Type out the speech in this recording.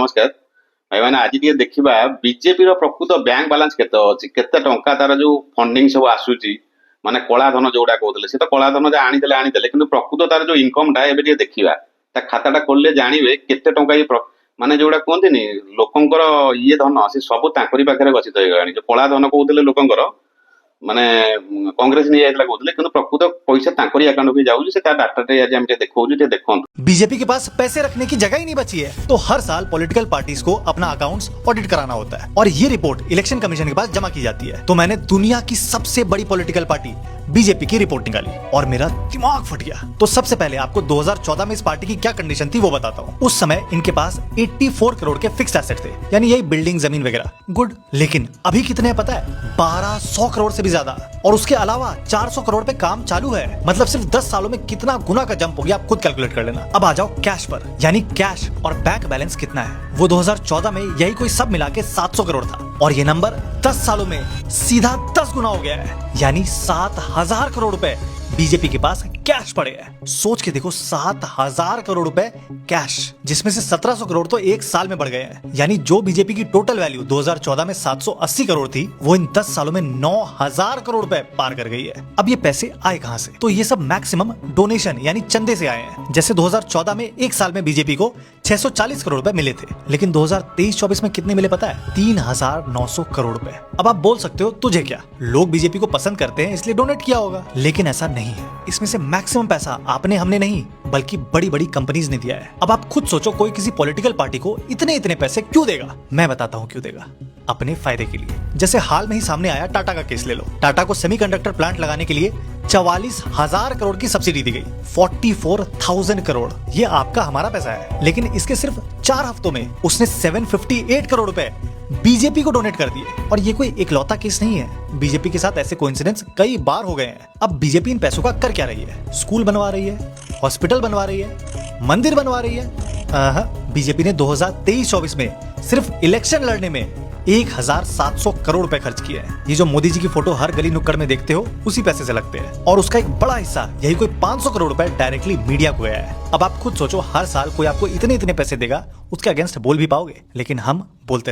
नमस्कार भाई मैंने आज टे देखा बीजेपी प्रकृत बैंक बालांस केते टंका तार जो फंडिंग सब आसूची माने कला धन जोड़ा कहते से तो कला धन आनीते आनीते कि प्रकृत तार जो इनकम टा एबे देखा खाताटा खोलले जानवे केते टंका ये माने जोड़ा कहते लोकंकर ये धन से सब तांकरी पाखे गच्छित हो गलानी जो कला धन कहते लोकंकर माने कांग्रेस नहीं जाइतला कहते कि प्रकृत पैसा तांकरी अकाउंट भी जाऊँ से डाटा आज हम देखो देखो। बीजेपी के पास पैसे रखने की जगह ही नहीं बची है तो हर साल पॉलिटिकल पार्टीज को अपना अकाउंट्स ऑडिट कराना होता है और ये रिपोर्ट इलेक्शन कमीशन के पास जमा की जाती है। तो मैंने दुनिया की सबसे बड़ी पॉलिटिकल पार्टी बीजेपी की रिपोर्ट निकाली और मेरा दिमाग फट गया। तो सबसे पहले आपको 2014 में इस पार्टी की क्या कंडीशन थी वो बताता हूँ। उस समय इनके पास 84 करोड़ के फिक्स्ड एसेट थे, यानी यही बिल्डिंग जमीन वगैरह। गुड। लेकिन अभी कितने हैं पता है? 1200 करोड़ से भी ज्यादा। और उसके अलावा 400 करोड़ पे काम चालू है। मतलब सिर्फ 10 सालों में कितना गुना का जंप हो गया आप खुद कैलकुलेट कर लेना। अब आ जाओ कैश पर, यानी कैश और बैंक बैलेंस कितना है। वो 2014 में यही कोई सब मिला के 700 करोड़ था और ये नंबर 10 सालों में सीधा 10 गुना हो गया है, यानी 7000 करोड़ रुपए बीजेपी के पास कैश पड़े हैं। सोच के देखो, 7000 करोड़ रुपए कैश, जिसमें से 1700 करोड़ तो एक साल में बढ़ गए हैं। यानी जो बीजेपी की टोटल वैल्यू 2014 में 780 करोड़ थी वो इन 10 सालों में 9000 करोड़ रुपए पार कर गई है। अब ये पैसे आए कहां से? तो ये सब मैक्सिमम डोनेशन यानी चंदे से आए हैं। जैसे 2014 में एक साल में बीजेपी को 640 करोड़ रुपए मिले थे, लेकिन 2023-24 में कितने मिले पता है? 3900 करोड़ रुपए। अब आप बोल सकते हो तुझे क्या, लोग बीजेपी को पसंद करते हैं इसलिए डोनेट किया होगा, लेकिन ऐसा नहीं है। इसमें से मैक्सिमम पैसा आपने हमने नहीं बल्कि बड़ी बड़ी कंपनीज ने दिया है। अब आप खुद सोचो, कोई किसी पॉलिटिकल पार्टी को इतने इतने पैसे क्यों देगा? मैं बताता हूँ क्यों देगा। अपने फायदे के लिए। जैसे हाल में ही सामने आया टाटा का केस ले लो। टाटा को सेमीकंडक्टर प्लांट लगाने के लिए 44,000 करोड़ की सब्सिडी दी गई। 44,000 करोड़ ये आपका हमारा पैसा है, लेकिन इसके सिर्फ 4 हफ्तों में उसने 758 करोड़ रुपए बीजेपी को डोनेट कर दिए। और ये कोई इकलौता केस नहीं है, बीजेपी के साथ ऐसे कोइंसिडेंस कई बार हो गए हैं। अब बीजेपी इन पैसों का कर क्या रही है? स्कूल बनवा रही है, हॉस्पिटल बनवा रही है, मंदिर बनवा रही है। बीजेपी ने 2023-24 में सिर्फ इलेक्शन लड़ने में 1700 करोड़ रुपए खर्च किए हैं। ये जो मोदी जी की फोटो हर गली नुक्कड़ में देखते हो उसी पैसे से लगते हैं और उसका एक बड़ा हिस्सा यही कोई 500 करोड़ रुपए डायरेक्टली मीडिया को गया है। अब आप खुद सोचो, हर साल कोई आपको इतने इतने पैसे देगा, उसके अगेंस्ट बोल भी पाओगे? लेकिन हम बोलते